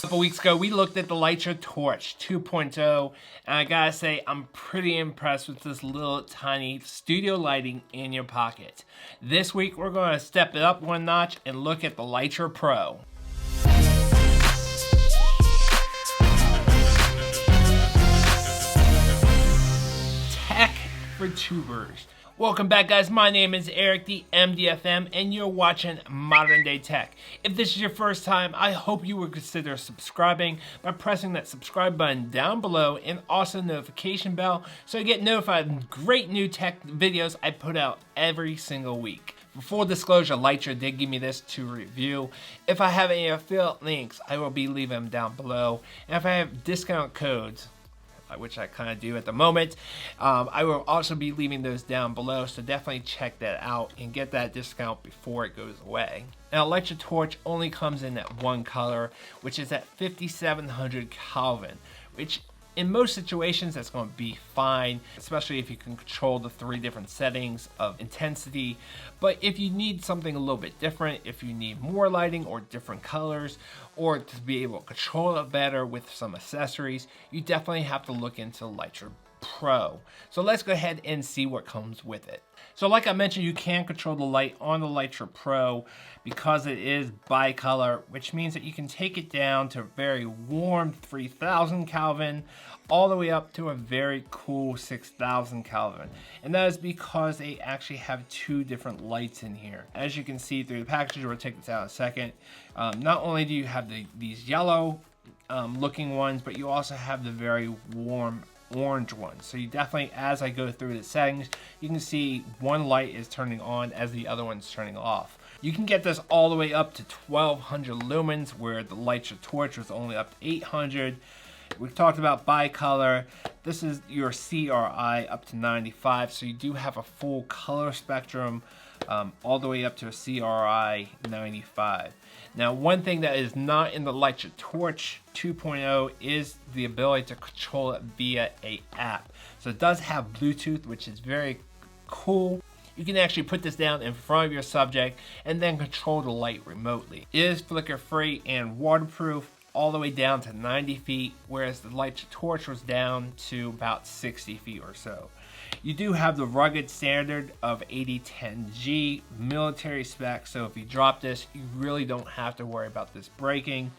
couple weeks ago, we looked at the Lytra Torch 2.0, and I gotta say, I'm pretty impressed with this little tiny studio lighting in your pocket. This week, we're gonna step it up one notch and look at the Lytra Pro. Tech for tubers. Welcome back, guys. My name is Eric, the MDFM, and you're watching Modern Day Tech. If this is your first time, I hope you would consider subscribing by pressing that subscribe button down below and also notification bell so you get notified of great new tech videos I put out every single week. For full disclosure, Lytra did give me this to review. If I have any affiliate links, I will be leaving them down below. And if I have discount codes, which I kind of do at the moment, I will also be leaving those down below, so definitely check that out and get that discount before it goes away. Now, Lytra Torch only comes in that one color, which is at 5700 Kelvin, which in most situations that's going to be fine, especially if you can control the 3 different settings of intensity. But if you need something a little bit different, if you need more lighting or different colors, or to be able to control it better with some accessories, you definitely have to look into Lytra Pro. So let's go ahead and see what comes with it. So like I mentioned, you can control the light on the Lytra Pro because it is bicolor, which means that you can take it down to a very warm 3000 Kelvin all the way up to a very cool 6000 Kelvin. And that is because they actually have 2 different lights in here. As you can see through the package, we'll take this out in a second. Not only do you have these yellow looking ones, but you also have the very warm orange one. So you definitely, as I go through the settings, you can see one light is turning on as the other one's turning off. You can get this all the way up to 1200 lumens, where the Lytra Torch was only up to 800. We've talked about bicolor. This is your CRI up to 95, so you do have a full color spectrum all the way up to a CRI 95. Now, one thing that is not in the Lytra Torch 2.0 is the ability to control it via an app. So it does have Bluetooth, which is very cool. You can actually put this down in front of your subject and then control the light remotely. It is flicker free and waterproof all the way down to 90 feet, whereas the Lytra Torch was down to about 60 feet or so. You do have the rugged standard of 8010G military spec, so if you drop this, you really don't have to worry about this breaking.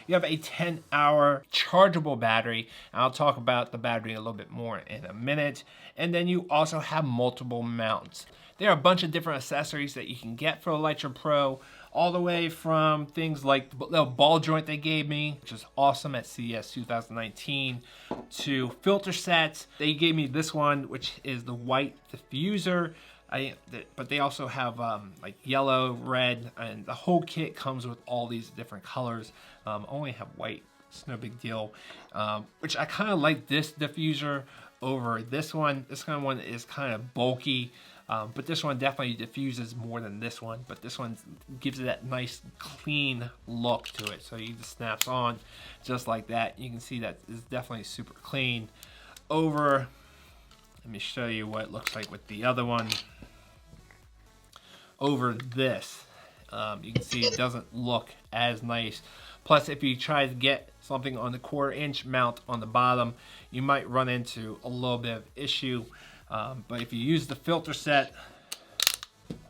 You have a 10-hour chargeable battery. I'll talk about the battery a little bit more in a minute. And then you also have multiple mounts. There are a bunch of different accessories that you can get for the Lytra Pro, all the way from things like the ball joint they gave me, which is awesome at CES 2019, to filter sets. They gave me this one, which is the white diffuser, but they also have like yellow, red, and the whole kit comes with all these different colors. Only have white, it's no big deal. Which I kind of like this diffuser over this one. This kind of one is kind of bulky. But this one definitely diffuses more than this one, but this one gives it that nice clean look to it. So you just snaps on just like that. You can see that it's definitely super clean. Let me show you what it looks like with the other one. Over this, you can see it doesn't look as nice. Plus, if you try to get something on the 1/4-inch mount on the bottom, you might run into a little bit of issue. But if you use the filter set,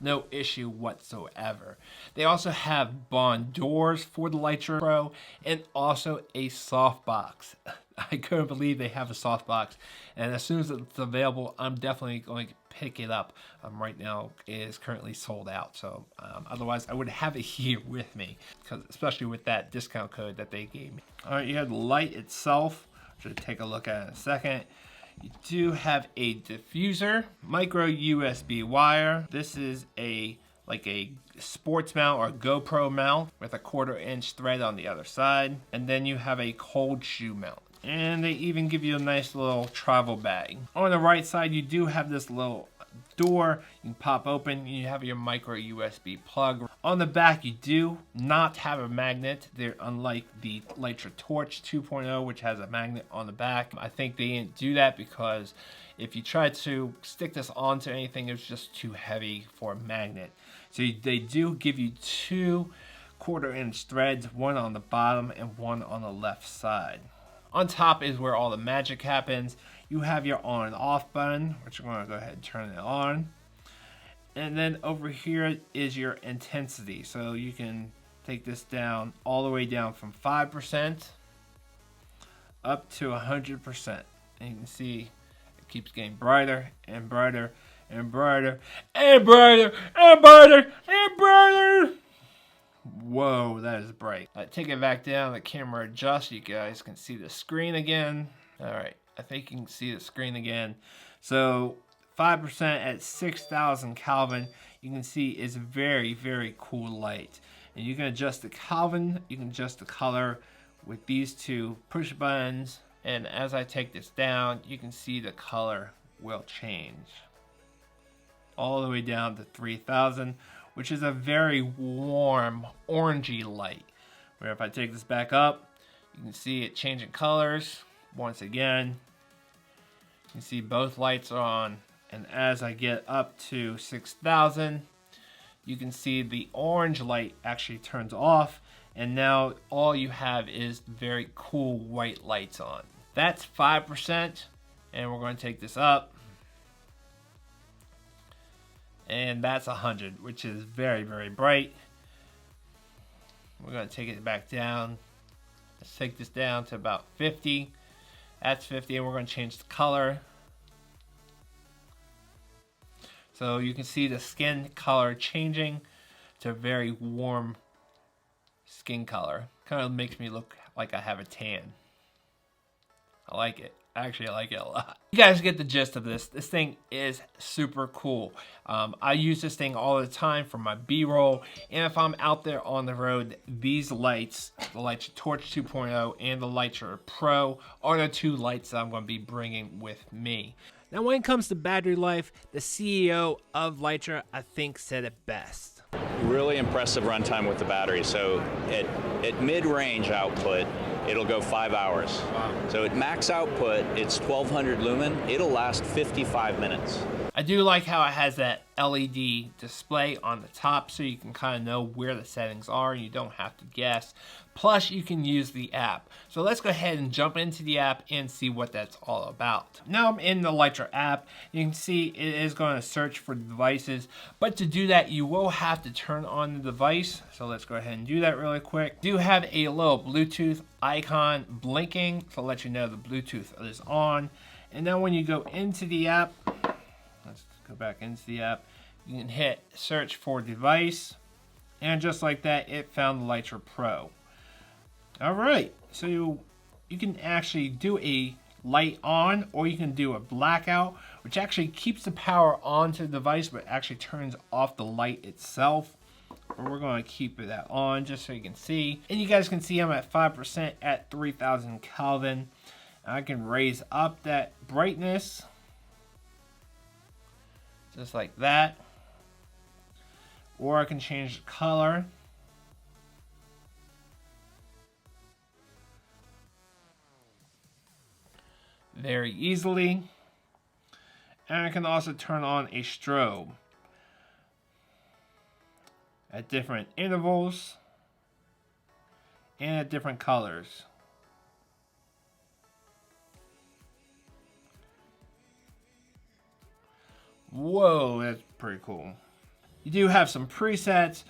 no issue whatsoever. They also have Bond doors for the Lytra Pro and also a softbox. I couldn't believe they have a softbox, and as soon as it's available, I'm definitely going to pick it up. Right now, it is currently sold out, so otherwise I would have it here with me, especially with that discount code that they gave me. All right, you have the light itself, which we'll take a look at in a second. You do have a diffuser, micro USB wire. This is like a sports mount or a GoPro mount with a 1/4-inch thread on the other side. And then you have a cold shoe mount. And they even give you a nice little travel bag. On the right side, you do have this little door you can pop open. You have your micro USB plug. On the back, you do not have a magnet. They're unlike the Lytra Torch 2.0, which has a magnet on the back. I think they didn't do that because if you tried to stick this onto anything, it was just too heavy for a magnet. So they do give you 2 1/4-inch threads, one on the bottom and one on the left side. On top is where all the magic happens. You have your on and off button, which I'm going to go ahead and turn it on. And then over here is your intensity. So you can take this down all the way down from 5% up to 100%. And you can see it keeps getting brighter and brighter and brighter and brighter and brighter and brighter. Whoa, that is bright. Take it back down, the camera adjusts, you guys can see the screen again. Alright, I think you can see the screen again. So 5% at 6,000 Kelvin, you can see is very, very cool light. And you can adjust the Kelvin, you can adjust the color with these two push buttons. And as I take this down, you can see the color will change all the way down to 3,000, which is a very warm orangey light. Where if I take this back up, you can see it changing colors once again. You can see both lights are on, and as I get up to 6,000, you can see the orange light actually turns off, and now all you have is very cool white lights on. That's 5%, and we're going to take this up. And that's 100, which is very, very bright. We're going to take it back down. Let's take this down to about 50. That's 50, and we're going to change the color. So you can see the skin color changing to a very warm skin color. Kind of makes me look like I have a tan. I like it. Actually, I like it a lot. You guys get the gist of this. This thing is super cool. I use this thing all the time for my B-roll. And if I'm out there on the road, these lights, the Lytra Torch 2.0 and the Lytra Pro, are the two lights that I'm going to be bringing with me. Now, when it comes to battery life, the CEO of Lytra, I think, said it best. Really impressive runtime with the battery. So at mid-range output, it'll go 5 hours. Wow. So at max output, it's 1200 lumen. It'll last 55 minutes. I do like how it has that LED display on the top so you can kind of know where the settings are and you don't have to guess. Plus, you can use the app. So let's go ahead and jump into the app and see what that's all about. Now I'm in the Lytra app. You can see it is going to search for devices, but to do that, you will have to turn on the device. So let's go ahead and do that really quick. Do have a little Bluetooth icon blinking to let you know the Bluetooth is on. And then when you go into the app, let's go back into the app, you can hit search for device, and just like that, it found the Lytra Pro. Alright, so you can actually do a light on, or you can do a blackout, which actually keeps the power onto the device, but actually turns off the light itself. But we're going to keep it on just so you can see. And you guys can see I'm at 5% at 3,000 Kelvin. I can raise up that brightness just like that, or I can change the color. Very easily. And I can also turn on a strobe at different intervals and at different colors. Whoa, that's pretty cool. You do have some presets.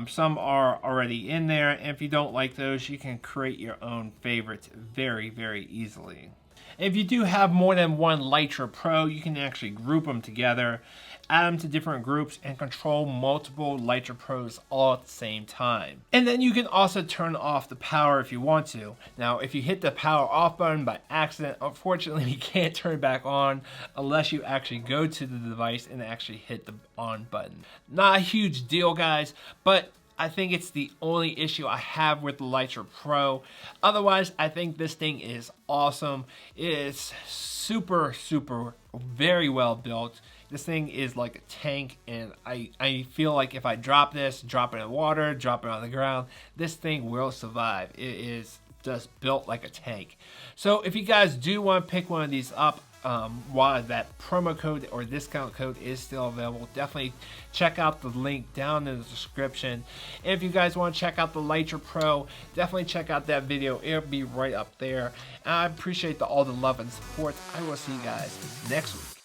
Some are already in there. And if you don't like those, you can create your own favorites very, very easily. If you do have more than one Lytra Pro, you can actually group them together, add them to different groups, and control multiple Lytra Pros all at the same time. And then you can also turn off the power if you want to. Now, if you hit the power off button by accident, unfortunately you can't turn it back on unless you actually go to the device and actually hit the on button. Not a huge deal, guys, but I think it's the only issue I have with the Lytra Pro. Otherwise, I think this thing is awesome. It is super, very well built. This thing is like a tank, and I feel like if I drop this, drop it in water, drop it on the ground, this thing will survive. It is just built like a tank. So if you guys do want to pick one of these up, while that promo code or discount code is still available. Definitely check out the link down in the description. And if you guys want to check out the Lytra Pro, definitely check out that video. It'll be right up there. And I appreciate all the love and support. I will see you guys next week.